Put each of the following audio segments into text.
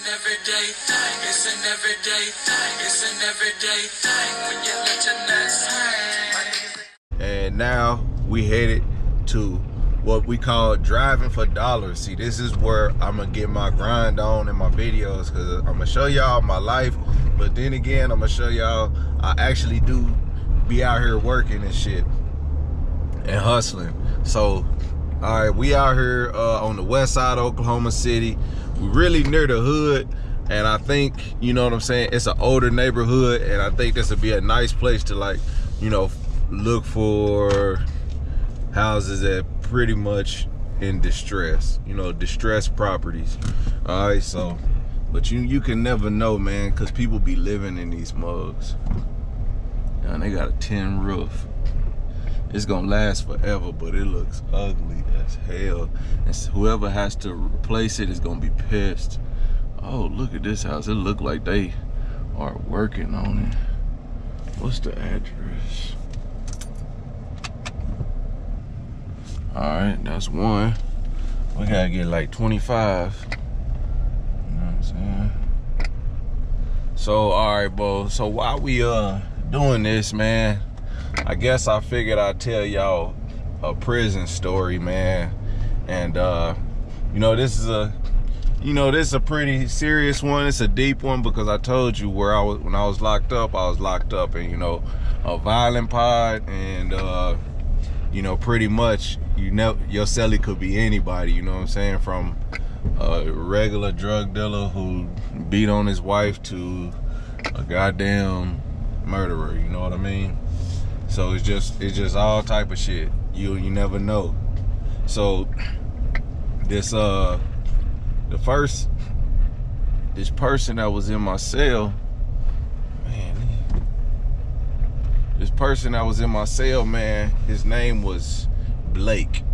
everyday thing. It's an everyday thing. It's an everyday thing when you let your nuts hang. And now we headed to what we call driving for dollars. See, this is where I'm gonna get my grind on in my videos, because I'm gonna show y'all my life, but then again, I'm gonna show y'all I actually do be out here working and shit and hustling. So all right, we out here on the west side of Oklahoma City. We really near the hood, and I think, you know what I'm saying, it's an older neighborhood, and I think this would be a nice place to, like, you know, look for houses that pretty much in distress, you know, distressed properties. All right, so, but you can never know, man, because people be living in these mugs. And they got a tin roof. It's gonna last forever, but it looks ugly as hell. And whoever has to replace it is gonna be pissed. Oh, look at this house. It look like they are working on it. What's the address? All right, that's one. We gotta get like 25. You know what I'm saying? So, all right, bro. So while we doing this, man, I guess I figured I'd tell y'all a prison story, man. And you know, this is a pretty serious one. It's a deep one, because I told you where I was when I was locked up. I was locked up in, you know, a violent pod, and you know, pretty much, you know, your cellie could be anybody, you know what I'm saying, from a regular drug dealer who beat on his wife to a goddamn murderer, you know what I mean? So it's just all type of shit. You never know. So this this person that was in my cell, man, this person that was in my cell, man, his name was Blake.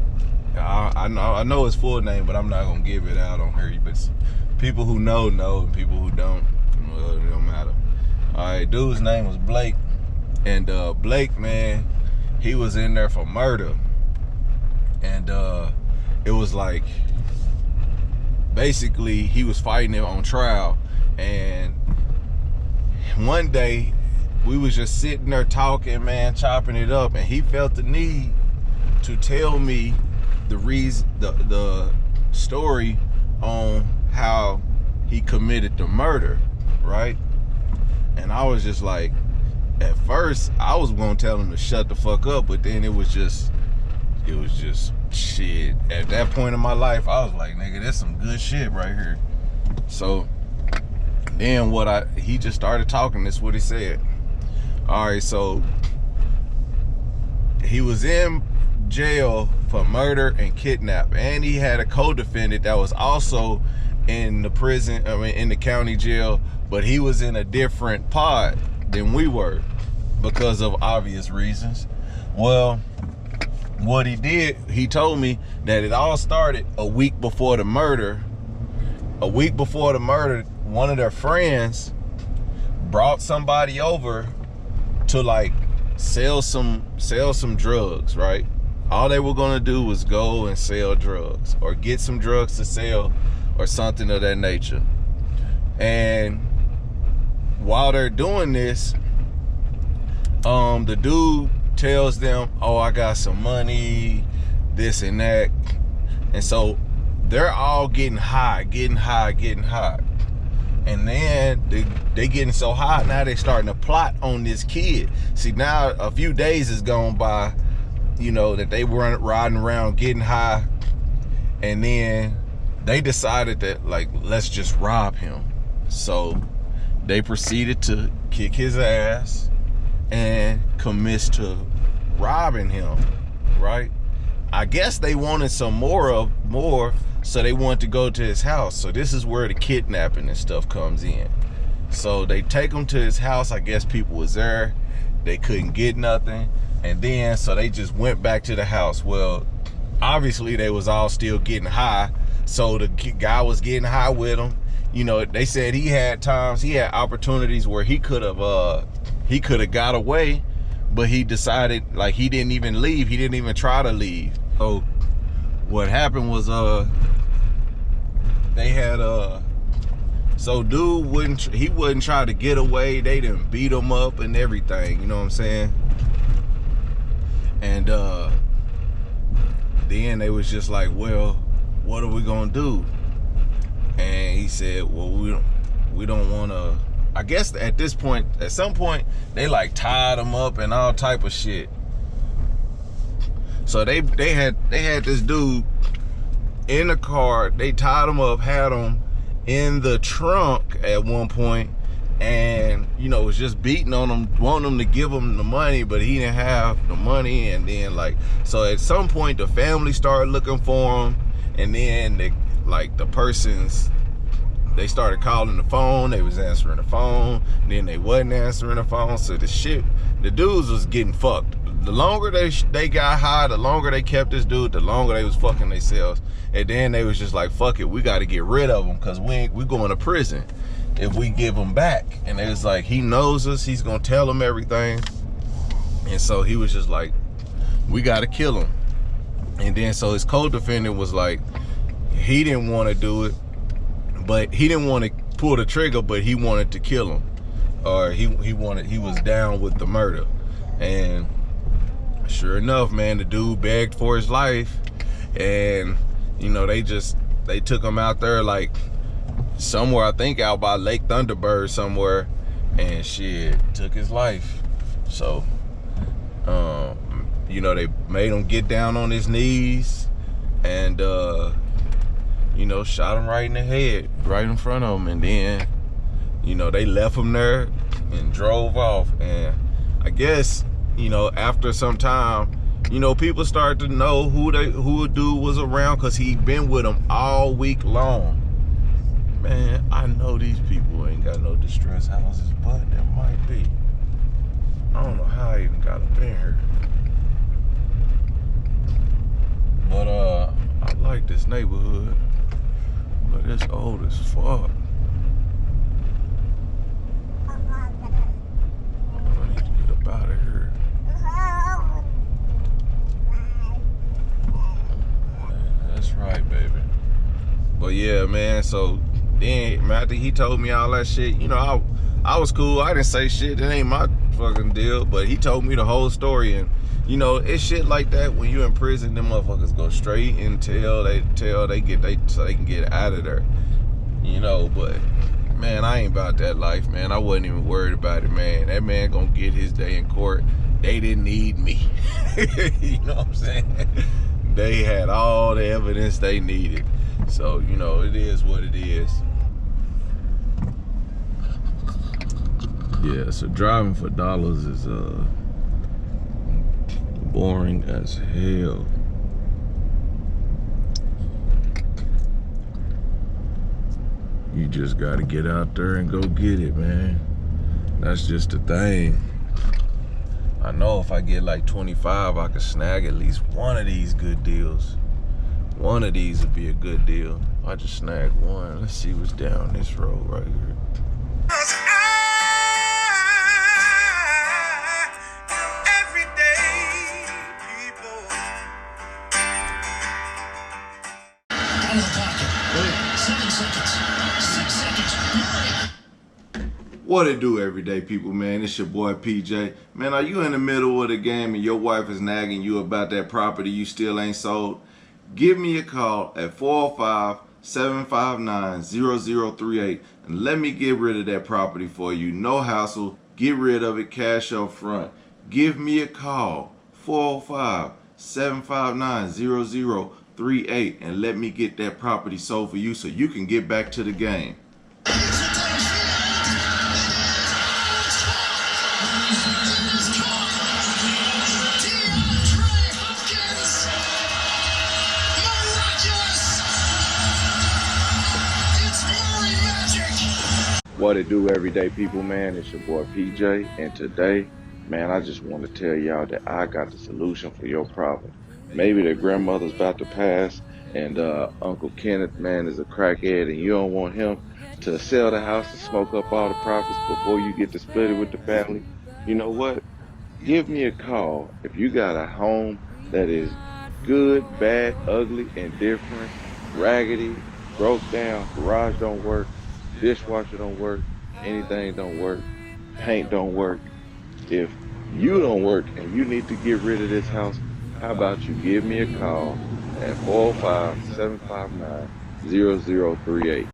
I know his full name, but I'm not gonna give it out on here. But people who know, and people who don't, well, it don't matter. All right, dude's name was Blake. And Blake, man, he was in there for murder. And it was like, basically, he was fighting him on trial. And one day, we was just sitting there talking, man, chopping it up, and he felt the need to tell me the story on how he committed the murder, right? And I was just like, at first I was gonna tell him to shut the fuck up, but then it was just shit. At that point in my life, I was like, nigga, that's some good shit right here. So then he just started talking. This is what he said. All right, so he was in jail for murder and kidnap, and he had a co-defendant that was also in the prison, I mean in the county jail, but he was in a different pod than we were, because of obvious reasons. Well, what he did, he told me that it all started a week before the murder. A week before the murder, one of their friends brought somebody over to, like, sell some drugs, right? All they were gonna do was go and sell drugs, or get some drugs to sell, or something of that nature. And while they're doing this, the dude tells them, oh, I got some money, this and that. And so they're all getting high. And then they getting so high, now they starting to plot on this kid. See, now a few days has gone by, you know, that they were riding around getting high. And then they decided that, like, let's just rob him. So they proceeded to kick his ass and commit to robbing him, right? I guess they wanted some more, so they wanted to go to his house. So this is where the kidnapping and stuff comes in. So they take him to his house. I guess people was there. They couldn't get nothing. And then, so they just went back to the house. Well, obviously they was all still getting high. So the guy was getting high with them. You know, they said he had opportunities where he could have got away, but he decided, like, he didn't even leave. He didn't even try to leave. So what happened was, they had So dude wouldn't try to get away. They didn't beat him up and everything, you know what I'm saying? And then they was just like, well, what are we gonna do? And he said, well, we don't wanna, I guess at this point, at some point, they like tied him up and all type of shit. So they had this dude in the car. They tied him up, had him in the trunk at one point, and you know, was just beating on him, wanting him to give him the money, but he didn't have the money. And then like, so at some point the family started looking for him, and then the persons, they started calling the phone. They was answering the phone, then they wasn't answering the phone. So the dudes was getting fucked. The longer they got high, the longer they kept this dude, the longer they was fucking themselves. And then they was just like, fuck it, we got to get rid of him because we going to prison if we give him back. And it was like, he knows us, he's gonna tell him everything. And so he was just like, we got to kill him. And then so his co-defendant was like, he didn't want to do it, but he didn't want to pull the trigger, but he wanted to kill him, or he was down with the murder. And sure enough, man, the dude begged for his life, and you know, they took him out there like somewhere, I think out by Lake Thunderbird somewhere, and shit, took his life. So you know, they made him get down on his knees, and you know, shot him right in the head, right in front of him. And then, you know, they left him there and drove off. And I guess, you know, after some time, you know, people started to know who a dude was around, because he'd been with them all week long. Man, I know these people ain't got no distress houses, but there might be. I don't know how I even got up in here. But I like this neighborhood, but it's old as fuck. I need to get up out of here. That's right, baby. But yeah, man, so then after he told me all that shit, you know, I was cool. I didn't say shit. It ain't my fucking deal. But he told me the whole story. And you know, it's shit like that when you in prison, them motherfuckers go straight until they so they can get out of there. You know, but man, I ain't about that life, man. I wasn't even worried about it, man. That man gonna get his day in court. They didn't need me. You know what I'm saying? They had all the evidence they needed. So, you know, it is what it is. Yeah, so driving for dollars is boring as hell. You just gotta get out there and go get it, man. That's just the thing. I know if I get like 25, I could snag at least one of these good deals. One of these would be a good deal. I just snag one. Let's see what's down this road right here. What it do, everyday people, man? It's your boy PJ. Man, are you in the middle of the game and your wife is nagging you about that property you still ain't sold? Give me a call at 405-759-0038 and let me get rid of that property for you. No hassle. Get rid of it cash up front. Give me a call, 405-759-0038, and let me get that property sold for you so you can get back to the game. What it do, everyday people, man? It's your boy PJ, and today, man, I just want to tell y'all that I got the solution for your problem. Maybe the grandmother's about to pass, and Uncle Kenneth, man, is a crackhead, and you don't want him to sell the house and smoke up all the profits before you get to split it with the family. You know what? Give me a call if you got a home that is good, bad, ugly, indifferent, raggedy, broke down, garage don't work. dishwasher don't work, anything don't work, paint don't work. If you don't work and you need to get rid of this house, how about you give me a call at 405-759-0038.